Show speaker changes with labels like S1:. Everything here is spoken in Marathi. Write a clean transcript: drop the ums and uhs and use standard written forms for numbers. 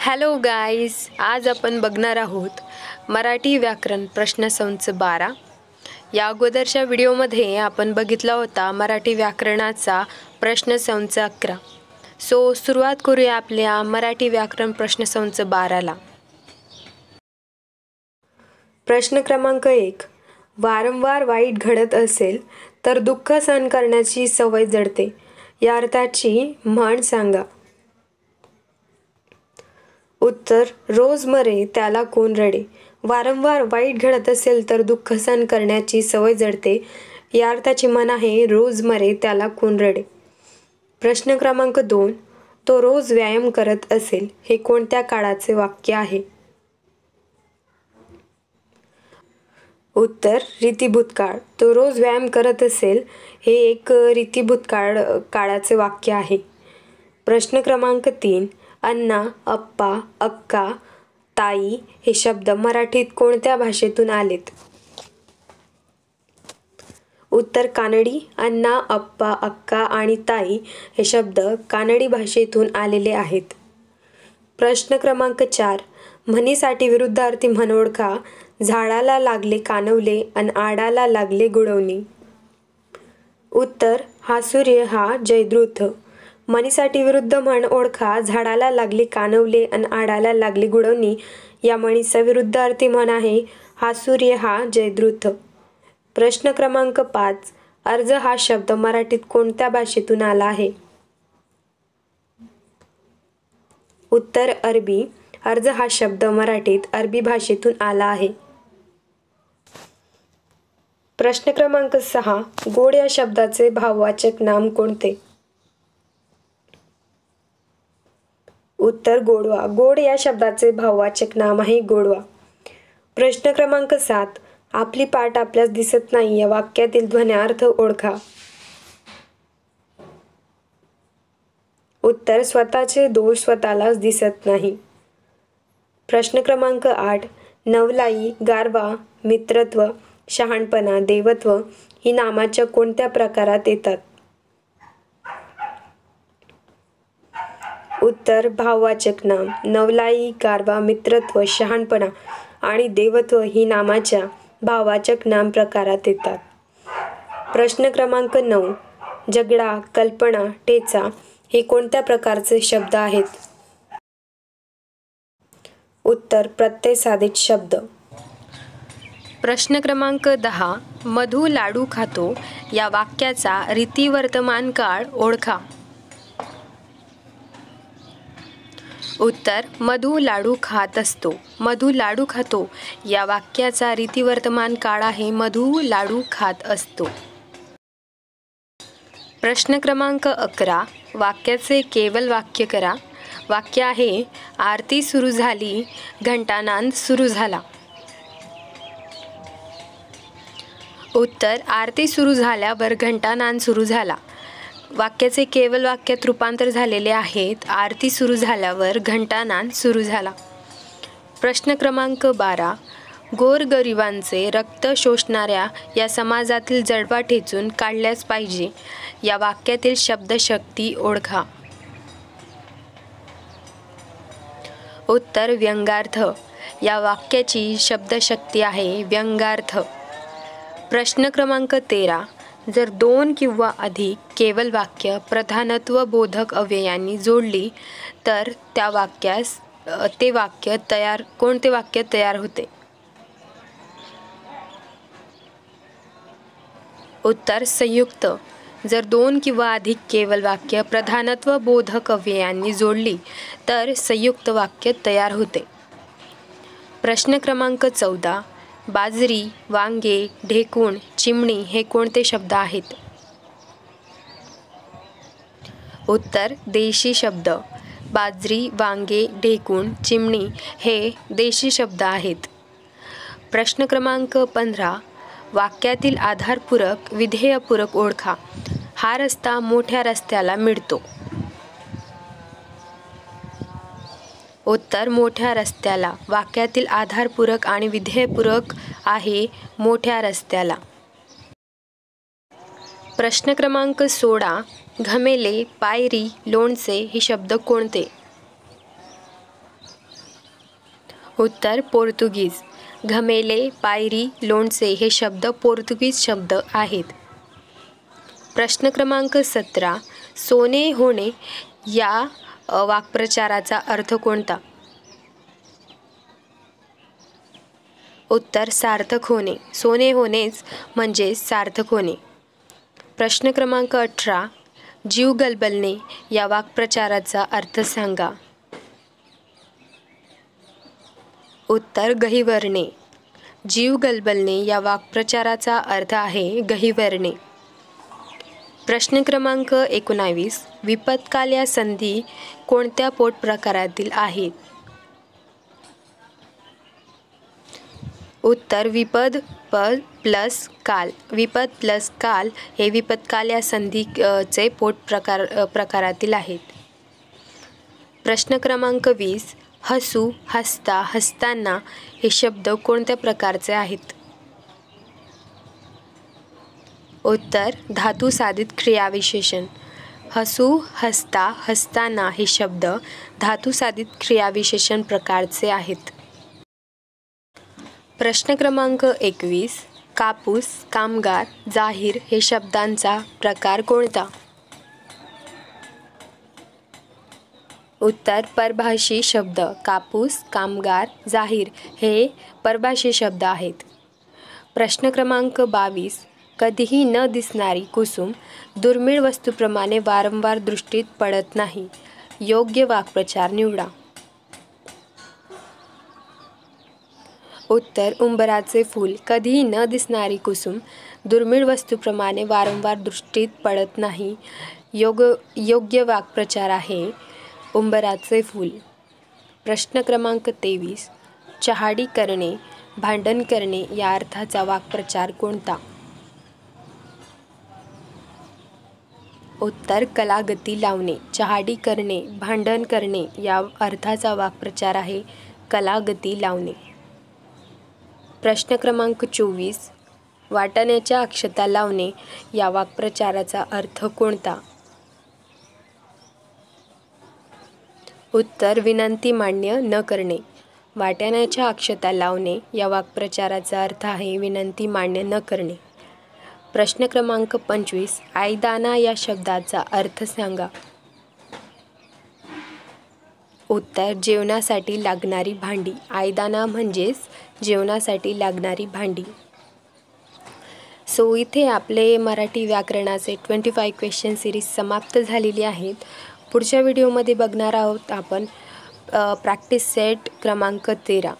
S1: हॅलो गाईज, आज आपण बघणार आहोत मराठी व्याकरण प्रश्नसंच 12. या अगोदरच्या व्हिडिओमध्ये आपण बघितला होता मराठी व्याकरणाचा प्रश्नसंच 11. सुरुवात करूया आपल्या मराठी व्याकरण प्रश्नसंच 12ला. प्रश्न क्रमांक 1. वारंवार वाईट घडत असेल तर दुःख सहन करण्याची सवय जडते. या अर्थाची म्हण सांगा. उत्तर: रोज मरे त्याला कोण रडे. वारंवार वाईट घडत असेल तर दुःख सहन करण्याची सवय जडते. या अर्थाची म्हण आहे रोज मरे त्याला कोण रडे. प्रश्न क्रमांक 2. तो रोज व्यायाम करत असेल हे कोणत्या काळाचे वाक्य आहे. उत्तर: रीतिभूतकाळ. तो रोज व्यायाम करत असेल हे एक रीतिभूतकाळ काळाचे वाक्य आहे. प्रश्न क्रमांक 3. अण्णा, अप्पा, अक्का, ताई हे शब्द मराठीत कोणत्या भाषेतून आलेत. उत्तर: कानडी. अण्णा, अप्पा, अक्का आणि ताई हे शब्द कानडी भाषेतून आलेले आहेत. प्रश्न क्रमांक 4. म्हणीसाठी विरुद्धार्थी म्हण ओळखा. झाडाला लागले कानवले अन आडाला लागले गुडवणी. उत्तर: हा सूर्य हा जयद्रुथ. म्हणीसाठी विरुद्ध म्हण ओळखा. झाडाला लागले कानवले अन आडाला लागले गुडवणी या म्हणीचा विरुद्धार्थी म्हण आहे हा सूर्य हा जयद्रुथ. प्रश्न क्रमांक 5. अर्ज हा शब्द मराठीत कोणत्या भाषेतून आला आहे. उत्तर: अरबी. अर्ज हा शब्द मराठीत अरबी भाषेतून आला आहे. प्रश्न क्रमांक 6. गोड या शब्दाचे भाववाचक नाम कोणते. उत्तर: गोडवा. गोड या शब्दाचे भाववाचक नाम आहे गोडवा. प्रश्न क्रमांक 7. आपली पाठ आपल्यास दिसत नाही या वाक्यातील ध्वन्यार्थ ओळखा. उत्तर: स्वतःचे दोष स्वतःलाच दिसत नाही. प्रश्न क्रमांक 8. नवलाई, गारवा, मित्रत्व, शहाणपणा, देवत्व ही नामाच्या कोणत्या प्रकारात येतात. उत्तर: भाववाचक नाम. नवलाई, गारवा, मित्रत्व, शहाणपणा आणि देवत्व ही नामाच्या भाववाचक नाम प्रकारात येतात. प्रश्न क्रमांक 9. जगडा, कल्पना, टेचा हे कोणत्या प्रकारचे शब्द आहेत. उत्तर: प्रत्ययसाधित शब्द. प्रश्न क्रमांक 10. मधू लाडू खातो या वाक्याचा रीतिवर्तमान काळ ओळखा. उत्तर: मधू लाडू खात असतो. मधू लाडू खातो या वाक्याचा रीतिवर्तमान काळ आहे मधू लाडू खात असतो. प्रश्न क्रमांक 11. वाक्याचे केवल वाक्य करा. वाक्य आहे आरती सुरू झाली, घंटानाद सुरू झाला. उत्तर: आरती सुरू झाल्यावर घंटानाद सुरू झाला. वाक्याचे केवल वाक्यात रूपांतर झालेले आहेत आरती सुरू झाल्यावर घंटानाद सुरू झाला. प्रश्न क्रमांक 12. गोरगरिबांचे रक्त शोषणाऱ्या या समाजातील जडबा ठेचून काढल्याच पाहिजे या वाक्यातील शब्दशक्ती ओळखा. उत्तर: व्यंग्यार्थ. या वाक्याची शब्दशक्ती आहे व्यंग्यार्थ. प्रश्न क्रमांक 13. जर 2 किंवा अधिक केवल वाक्य प्रधानत्व बोधक अव्ययांनी जोडली तर कोणते वाक्य तयार होते. उत्तर: संयुक्त. जर 2 किंवा अधिक केवल वाक्य प्रधानत्व बोधक अव्ययांनी जोडली तर संयुक्त वाक्य तयार होते. प्रश्न क्रमांक 14. बाजरी, वांगे, ढेकूण, चिमणी हे कोणते शब्द आहेत. उत्तर: देशी शब्द. बाजरी, वांगे, ढेकूण, चिमणी हे देशी शब्द आहेत. प्रश्न क्रमांक 15. वाक्यातील आधारपूरक विधेयपूरक ओळखा. हा रस्ता मोठ्या रस्त्याला मिळतो. उत्तर: मोठ्या रस्त्याला. वाक्यातील आधारपूरक आणि विधेयपूरक आहे मोठ्या रस्त्याला. प्रश्न क्रमांक 16. घमेले, पायरी, लोणचे हे शब्द कोणते. उत्तर पोर्तुगीज. घमेले, पायरी, लोणचे हे शब्द पोर्तुगीज शब्द आहेत. प्रश्न क्रमांक 17. सोने होणे या वाक्प्रचाराचा अर्थ कोणता? उत्तर सार्थक होणे. सोने होणेच म्हणजे सार्थक होणे. प्रश्न क्रमांक 18. जीव गलबलणे या वाक्प्रचाराचा अर्थ सांगा. उत्तर गहिवरणे. जीव गलबलणे या वाक्प्रचाराचा अर्थ आहे गहिवरणे. प्रश्न क्रमांक 19. विपत्काल या संधी कोणत्या पोट प्रकारातील आहेत? उत्तर विपद प्लस काल. विपद प्लस काल हे विपत्काल या संधीचे पोट प्रकारातील आहेत. प्रश्न क्रमांक 20. हसू, हसता, हसताना हे शब्द कोणत्या प्रकारचे आहेत? उत्तर धातू साधित क्रियाविशेषण. हसू, हसता, हसताना हे शब्द धातू साधित क्रियाविशेषण प्रकारचे आहेत. प्रश्न क्रमांक 21. कापूस, कामगार, जाहीर हे शब्दांचा प्रकार कोणता? उत्तर परभाषी शब्द. कापूस, कामगार, जाहीर हे परभाषी शब्द आहेत. प्रश्न क्रमांक 22. कधीही न दिसणारी कुसुम दुर्मिळ वस्तूप्रमाणे वारंवार दृष्टीत पडत नाही. योग्य वाक्प्रचार निवडा. उत्तर उंबराचे फूल. कधीही न दिसणारी कुसुम दुर्मिळ वस्तूप्रमाणे वारंवार दृष्टीत पडत नाही. योग्य वाक्प्रचार आहे उंबराचे फूल. प्रश्न क्रमांक 23. चहाडी करणे, भांडण करणे या अर्थाचा वाक्प्रचार कोणता? उत्तर कलागती लावणे. चहाडी करणे, भांडण करणे या अर्थाचा वाक्प्रचार आहे कलागती लावणे. प्रश्न क्रमांक 24. वाटाण्याच्या अक्षता लावणे या वाक्प्रचाराचा अर्थ कोणता? उत्तर विनंती मान्य न करणे. वाटाण्याच्या अक्षता लावणे या वाक्प्रचाराचा अर्थ आहे विनंती मान्य न करणे. प्रश्न क्रमांक 25. आईदाना या शब्दाचा अर्थ सांगा. उत्तर जेवणासाठी लागणारी भांडी. आईदाना म्हणजेच जेवणासाठी लागणारी भांडी. सो इथे आपले मराठी व्याकरणाचे 25 क्वेश्चन सिरीज समाप्त झालेली आहेत. पुढच्या व्हिडिओमध्ये बघणार आहोत आपण प्रॅक्टिस सेट क्रमांक 13.